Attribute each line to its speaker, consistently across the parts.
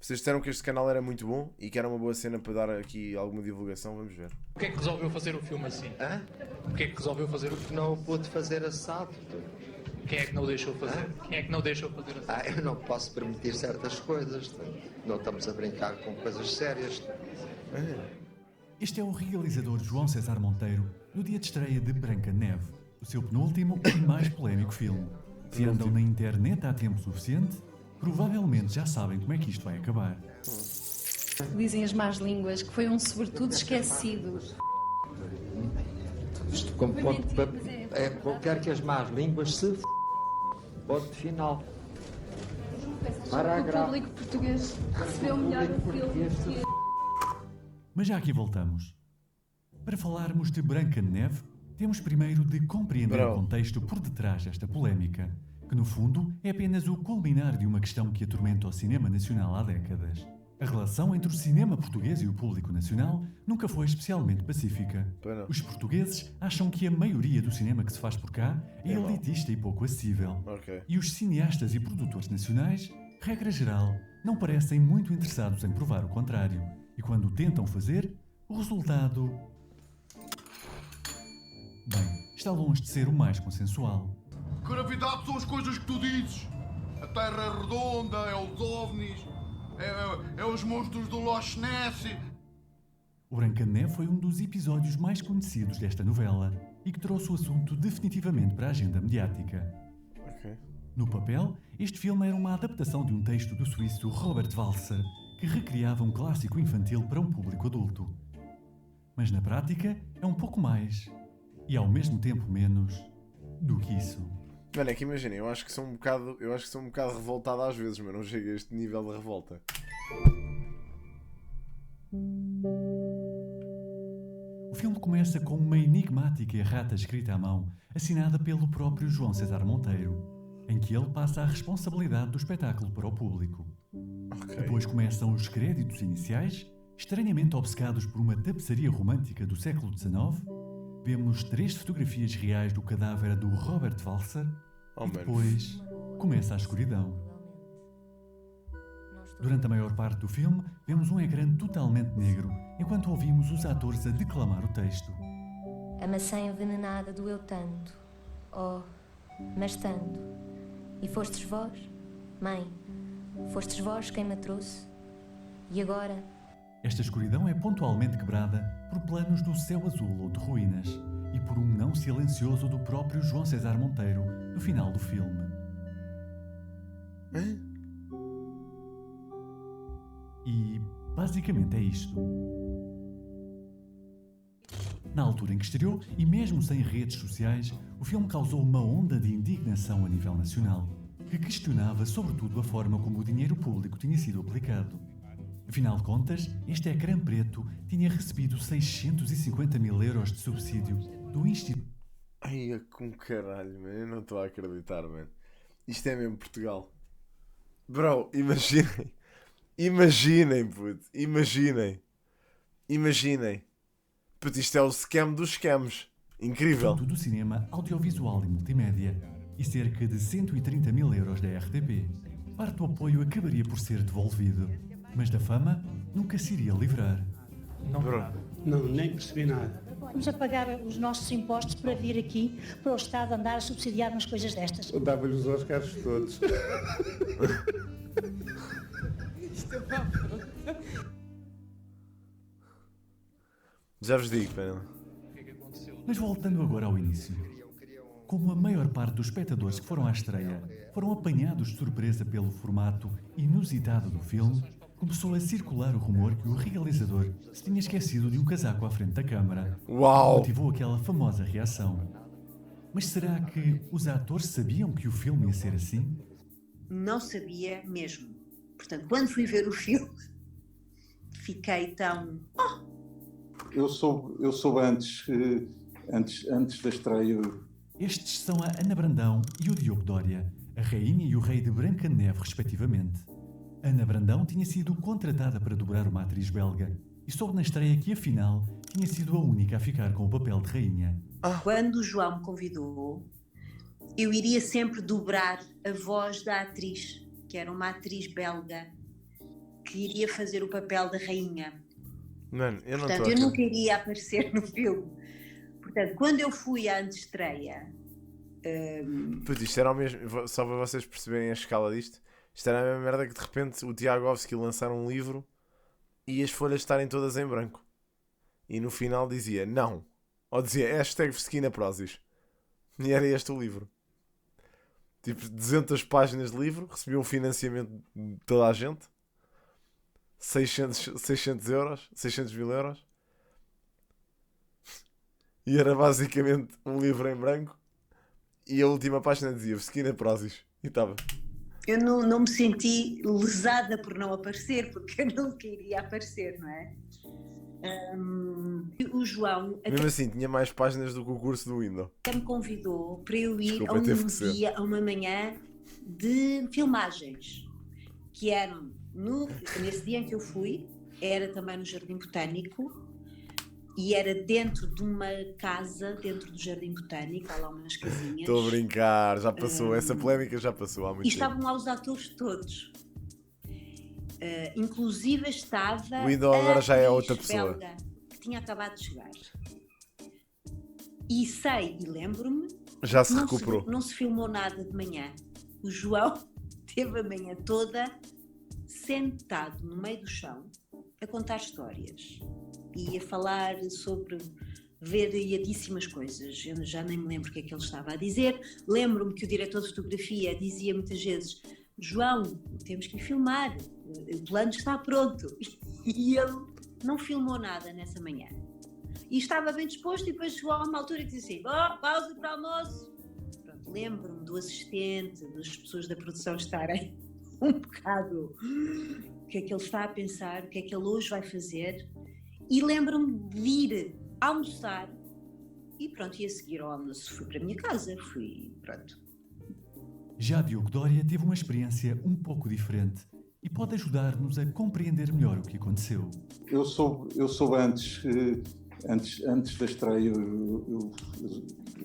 Speaker 1: Vocês disseram que este canal era muito bom e que era uma boa cena para dar aqui alguma divulgação, vamos ver.
Speaker 2: Porquê é que resolveu fazer o filme assim?
Speaker 3: Hã?
Speaker 2: Porquê é que resolveu fazer o filme?
Speaker 3: Não pude fazer assado.
Speaker 2: Quem é que não deixou fazer? Quem é que não deixou fazer assim?
Speaker 3: Eu não posso permitir certas coisas. Não estamos a brincar com coisas sérias.
Speaker 4: Este é o realizador João César Monteiro no dia de estreia de Branca de Neve, o seu penúltimo e mais polémico filme. Se andam na internet há tempo suficiente, provavelmente já sabem como é que isto vai acabar.
Speaker 5: Dizem as más línguas que foi um sobretudo esquecido.
Speaker 3: Isto como ponto quero que as más línguas se ponto final.
Speaker 5: O público português recebeu melhor o filme.
Speaker 4: Mas já aqui voltamos. Para falarmos de Branca de Neve, temos primeiro de compreender o contexto por detrás desta polémica, que no fundo é apenas o culminar de uma questão que atormenta o cinema nacional há décadas. A relação entre o cinema português e o público nacional nunca foi especialmente pacífica. Os portugueses acham que a maioria do cinema que se faz por cá é elitista e pouco acessível. E os cineastas e produtores nacionais, regra geral, não parecem muito interessados em provar o contrário. E quando o tentam fazer, o resultado... Bem, está longe de ser o mais consensual.
Speaker 6: Gravidade são as coisas que tu dizes. A Terra é redonda, é os OVNIs, é os monstros do Loch Ness.
Speaker 4: O Branca de Neve foi um dos episódios mais conhecidos desta novela e que trouxe o assunto definitivamente para a agenda mediática. No papel, este filme era uma adaptação de um texto do suíço Robert Walser, que recriava um clássico infantil para um público adulto. Mas na prática é um pouco mais, e ao mesmo tempo menos, do que isso.
Speaker 1: Mano, é que imaginem, eu acho que sou um bocado revoltado às vezes, mas não chego a este nível de revolta.
Speaker 4: O filme começa com uma enigmática errata escrita à mão, assinada pelo próprio João César Monteiro, em que ele passa a responsabilidade do espetáculo para o público. Depois começam os créditos iniciais, estranhamente obcecados por uma tapeçaria romântica do século XIX. Vemos 3 fotografias reais do cadáver do Robert Walser e depois começa a escuridão. Durante a maior parte do filme, vemos um ecrã totalmente negro, enquanto ouvimos os atores a declamar o texto.
Speaker 7: A maçã envenenada doeu tanto, oh, mas tanto. E fostes vós, mãe, fostes vós quem me trouxe. E agora...
Speaker 4: Esta escuridão é pontualmente quebrada por planos do céu azul ou de ruínas e por um não silencioso do próprio João César Monteiro no final do filme. E basicamente é isto. Na altura em que estreou, e mesmo sem redes sociais, o filme causou uma onda de indignação a nível nacional, que questionava sobretudo a forma como o dinheiro público tinha sido aplicado. Afinal de contas, este ecrã preto tinha recebido 650 mil euros de subsídio do Instituto...
Speaker 1: Ai, com caralho, mano, eu não estou a acreditar, mano. Isto é mesmo Portugal. Bro, imaginem, puto, imaginem. Puto, isto é o scam dos scams. Incrível.
Speaker 4: Do cinema, audiovisual e multimédia, e cerca de 130 mil euros da RTP. Parte do apoio acabaria por ser devolvido, mas da fama nunca se iria livrar.
Speaker 8: Não, nem percebi nada.
Speaker 9: Vamos a pagar os nossos impostos para vir aqui, para o Estado andar a subsidiar umas coisas destas.
Speaker 8: Eu dava-lhe os Oscars todos.
Speaker 9: Isto é uma...
Speaker 1: Já vos digo, pera.
Speaker 4: Mas voltando agora ao início. Como a maior parte dos espectadores que foram à estreia foram apanhados de surpresa pelo formato inusitado do filme, começou a circular o rumor que o realizador se tinha esquecido de um casaco à frente da câmara.
Speaker 1: Uau!
Speaker 4: Motivou aquela famosa reação. Mas será que os atores sabiam que o filme ia ser assim?
Speaker 10: Não sabia mesmo. Portanto, quando fui ver o filme, fiquei tão...
Speaker 8: Eu soube antes da estreia.
Speaker 4: Estes são a Ana Brandão e o Diogo Dória, a rainha e o rei de Branca de Neve, respectivamente. Ana Brandão tinha sido contratada para dobrar uma atriz belga e soube na estreia que, afinal, tinha sido a única a ficar com o papel de rainha.
Speaker 10: Quando o João me convidou, eu iria sempre dobrar a voz da atriz, que era uma atriz belga, que iria fazer o papel da rainha.
Speaker 1: Mano, eu não
Speaker 10: Portanto,
Speaker 1: estou
Speaker 10: eu não queria aparecer no filme. Portanto, quando eu fui à antestreia...
Speaker 1: Puto, isto era o mesmo, só para vocês perceberem a escala disto, isto era a mesma merda que de repente o Tiagovski lançar um livro e as folhas estarem todas em branco. E no final dizia não. Ou dizia hashtag Fresquina Prozis. E era este o livro. Tipo, 200 páginas de livro, recebia um financiamento de toda a gente. 600 euros, 600 mil euros. E era basicamente um livro em branco. E a última página dizia Fresquina Prozis. E estava.
Speaker 10: Eu não me senti lesada por não aparecer, porque eu não queria aparecer, não é? O João
Speaker 1: mesmo assim, tinha mais páginas do que o curso do Windows.
Speaker 10: até me convidou para eu ir
Speaker 1: Desculpa,
Speaker 10: a um
Speaker 1: teve que ser.
Speaker 10: dia, a uma manhã de filmagens, que eram, nesse dia em que eu fui, era também no Jardim Botânico, e era dentro de uma casa, dentro do Jardim Botânico, há lá umas casinhas.
Speaker 1: Estou a brincar, já passou, essa polémica já passou há muito
Speaker 10: E
Speaker 1: tempo.
Speaker 10: estavam lá os atores todos. Inclusive estava
Speaker 1: O Windows agora já é
Speaker 10: atriz
Speaker 1: outra pessoa.
Speaker 10: belga, que tinha acabado de chegar. E sei, e lembro-me,
Speaker 1: Já se
Speaker 10: não
Speaker 1: recuperou.
Speaker 10: não se filmou nada de manhã. O João teve a manhã toda sentado no meio do chão a contar histórias e a falar sobre variadíssimas coisas. Eu já nem me lembro o que é que ele estava a dizer. Lembro-me que o diretor de fotografia dizia muitas vezes: João, temos que filmar, o plano está pronto. E ele não filmou nada nessa manhã. E estava bem disposto, e depois chegou a uma altura que disse assim: pausa para almoço. Pronto, lembro-me do assistente, das pessoas da produção estarem um bocado... O que é que ele está a pensar, o que é que ele hoje vai fazer. E lembro-me de ir almoçar e pronto, e a seguir ao almoço fui para a minha casa, pronto.
Speaker 4: Já Diogo Dória teve uma experiência um pouco diferente e pode ajudar-nos a compreender melhor o que aconteceu.
Speaker 8: Eu soube antes da estreia, eu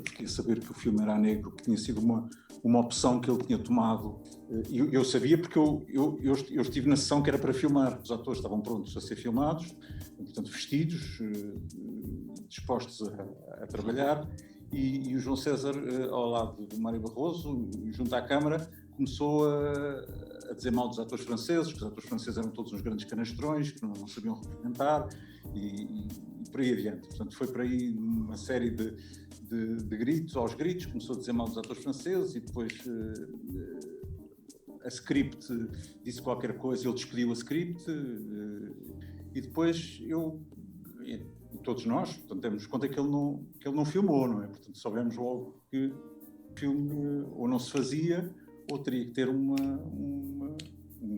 Speaker 8: fiquei a saber que o filme era a negro, que tinha sido uma opção que ele tinha tomado. Eu sabia porque eu estive na sessão que era para filmar. Os atores estavam prontos a ser filmados, portanto vestidos, dispostos a trabalhar, e o João César, ao lado do Mário Barroso, junto à câmara, começou a dizer mal dos atores franceses, que os atores franceses eram todos uns grandes canastrões, que não sabiam representar, e por aí adiante. Portanto, foi por aí uma série de gritos, aos gritos, começou a dizer mal dos atores franceses, e depois a script disse qualquer coisa, ele despediu a script, e depois e todos nós, portanto, demos conta que ele não filmou, não é? Portanto, soubemos logo que o filme ou não se fazia, ou teria que ter uma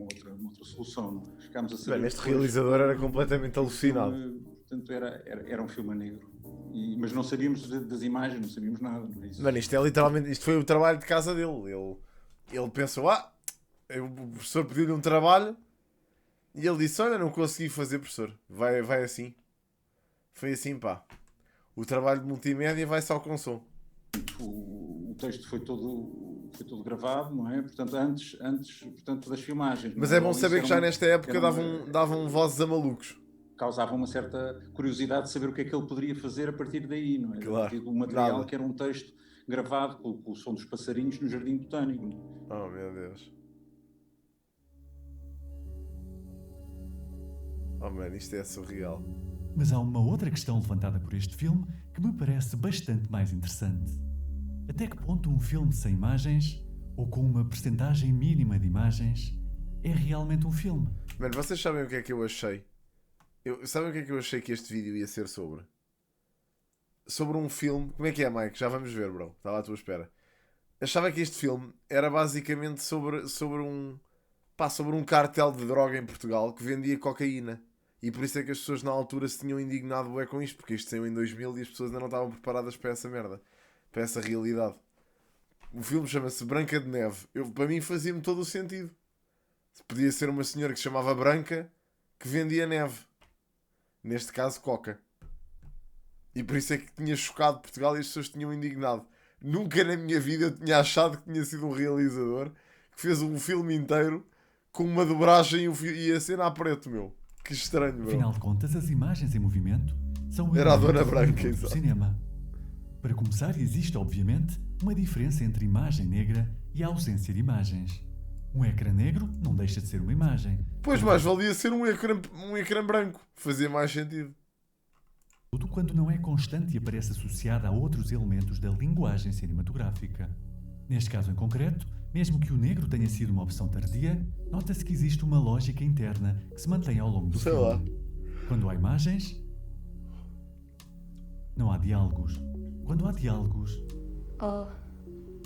Speaker 8: outra solução, não é? Ficámos a saber.
Speaker 1: Bem, este realizador era completamente alucinado.
Speaker 8: Portanto, era um filme negro. Mas não sabíamos das imagens, não sabíamos nada. Não é isso?
Speaker 1: Mano, isto foi o trabalho de casa dele. Ele pensou, o professor pediu-lhe um trabalho e ele disse, olha, não consegui fazer, professor. Vai assim. Foi assim, pá. O trabalho de multimédia vai só com som.
Speaker 8: O texto foi todo gravado, não é? Portanto, antes portanto, das filmagens.
Speaker 1: Mas é bom saber que já nesta época davam vozes a malucos.
Speaker 8: Causava uma certa curiosidade de saber o que é que ele poderia fazer a partir daí, não é?
Speaker 1: Claro.
Speaker 8: A partir do material que era um texto gravado com o som dos passarinhos no Jardim Botânico.
Speaker 1: Oh, meu Deus. Oh, mano, isto é surreal.
Speaker 4: Mas há uma outra questão levantada por este filme que me parece bastante mais interessante. Até que ponto um filme sem imagens, ou com uma percentagem mínima de imagens, é realmente um filme?
Speaker 1: Mano, vocês sabem o que é que eu achei? Sabem o que é que eu achei que este vídeo ia ser sobre? Sobre um filme... Como é que é, Mike? Já vamos ver, bro. Está lá à tua espera. Achava que este filme era basicamente sobre um cartel de droga em Portugal que vendia cocaína. E por isso é que as pessoas na altura se tinham indignado bué com isto, porque isto saiu em 2000 e as pessoas ainda não estavam preparadas para essa merda, para essa realidade. O filme chama-se Branca de Neve. Para mim fazia-me todo o sentido. Podia ser uma senhora que se chamava Branca que vendia neve. Neste caso, coca. E por isso é que tinha chocado Portugal e as pessoas tinham indignado. Nunca na minha vida eu tinha achado que tinha sido um realizador que fez um filme inteiro com uma dobragem e a cena a preto, meu. Que estranho, bro.
Speaker 4: Afinal de contas, as imagens em movimento são
Speaker 1: Era a Dona
Speaker 4: elementos
Speaker 1: Branca,
Speaker 4: do
Speaker 1: exato.
Speaker 4: cinema. Para começar, existe, obviamente, uma diferença entre imagem negra e a ausência de imagens. Um ecrã negro não deixa de ser uma imagem.
Speaker 1: Pois mais valia ser um ecrã branco. Fazia mais sentido.
Speaker 4: Tudo quando não é constante e aparece associada a outros elementos da linguagem cinematográfica. Neste caso em concreto, mesmo que o negro tenha sido uma opção tardia, nota-se que existe uma lógica interna que se mantém ao longo do
Speaker 1: Sei
Speaker 4: filme.
Speaker 1: lá.
Speaker 4: Quando há imagens, não há diálogos. Quando há diálogos,
Speaker 7: Oh,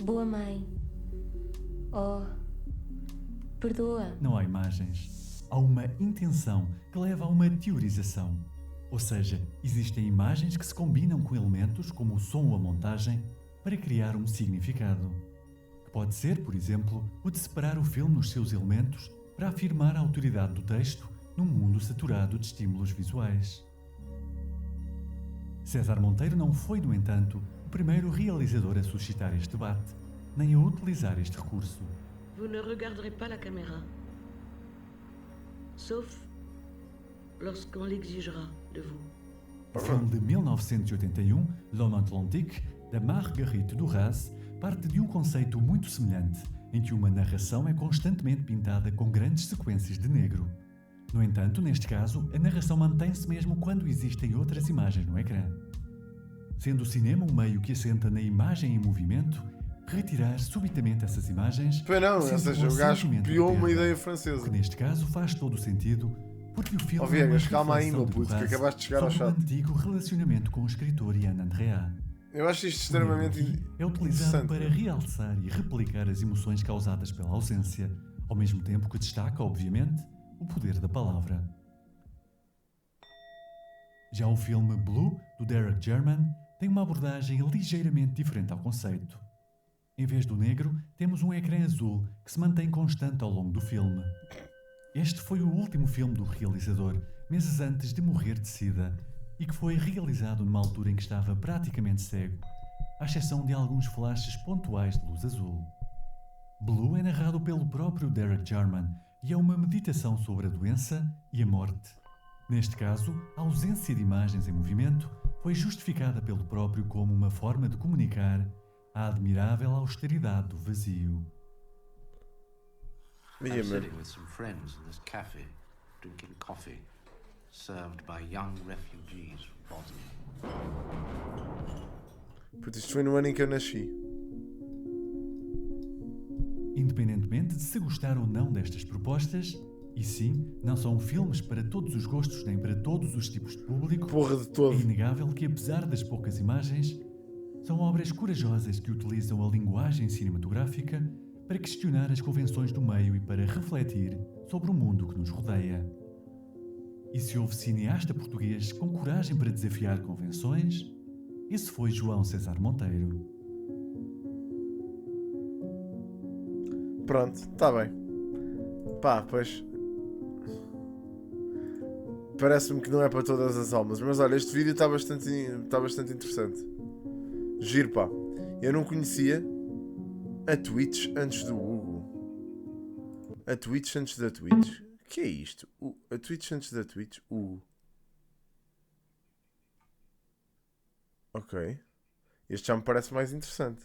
Speaker 7: boa mãe. Oh, perdoa.
Speaker 4: não há imagens. Há uma intenção que leva a uma teorização. Ou seja, existem imagens que se combinam com elementos como o som ou a montagem para criar um significado. Que pode ser, por exemplo, o de separar o filme nos seus elementos para afirmar a autoridade do texto num mundo saturado de estímulos visuais. César Monteiro não foi, no entanto, o primeiro realizador a suscitar este debate, nem a utilizar este recurso.
Speaker 11: Vous ne regarderez pas la caméra. Sauf lorsqu'on l'exigera de vous.
Speaker 4: O filme de 1981, L'Homme Atlantique, da Marguerite Duras, parte de um conceito muito semelhante, em que uma narração é constantemente pintada com grandes sequências de negro. No entanto, neste caso, a narração mantém-se mesmo quando existem outras imagens no ecrã. Sendo o cinema um meio que assenta na imagem em movimento, retirar subitamente essas imagens...
Speaker 1: Pois não, ou
Speaker 4: sendo
Speaker 1: seja, o gajo copiou uma ideia francesa.
Speaker 4: Que neste caso faz todo o sentido, porque o filme
Speaker 1: Ó Viegas,
Speaker 4: é uma
Speaker 1: calma aí,
Speaker 4: reflexão
Speaker 1: meu
Speaker 4: de
Speaker 1: puto, que
Speaker 4: Duras
Speaker 1: acabaste de chegar ao
Speaker 4: sobre o
Speaker 1: chat.
Speaker 4: antigo relacionamento com o escritor Yann Andrea.
Speaker 1: Eu acho isto extremamente
Speaker 4: É utilizado
Speaker 1: interessante.
Speaker 4: para realçar e replicar as emoções causadas pela ausência, ao mesmo tempo que destaca, obviamente, o poder da palavra. Já o filme Blue, do Derek Jarman, tem uma abordagem ligeiramente diferente ao conceito. Em vez do negro, temos um ecrã azul que se mantém constante ao longo do filme. Este foi o último filme do realizador, meses antes de morrer de sida, e que foi realizado numa altura em que estava praticamente cego, à exceção de alguns flashes pontuais de luz azul. Blue é narrado pelo próprio Derek Jarman e é uma meditação sobre a doença e a morte. Neste caso, a ausência de imagens em movimento foi justificada pelo próprio como uma forma de comunicar a admirável austeridade do vazio.
Speaker 12: I'm sitting with some friends in this cafe, drinking coffee, served by young refugees from Bosnia.
Speaker 1: Puto, isto foi no ano em que eu nasci.
Speaker 4: Independentemente de se gostar ou não destas propostas, e sim, não são filmes para todos os gostos nem para todos os tipos de público,
Speaker 1: Porra de todo.
Speaker 4: é inegável que, apesar das poucas imagens, são obras corajosas que utilizam a linguagem cinematográfica para questionar as convenções do meio e para refletir sobre o mundo que nos rodeia. E se houve cineasta português com coragem para desafiar convenções, esse foi João César Monteiro.
Speaker 1: Pronto, está bem. Pá, pois. Parece-me que não é para todas as almas. Mas olha, este vídeo está bastante interessante. Giro, pá. Eu não conhecia a Twitch antes do Hugo. A Twitch antes da Twitch? O que é isto? A Twitch antes da Twitch? Hugo. Ok. Este já me parece mais interessante.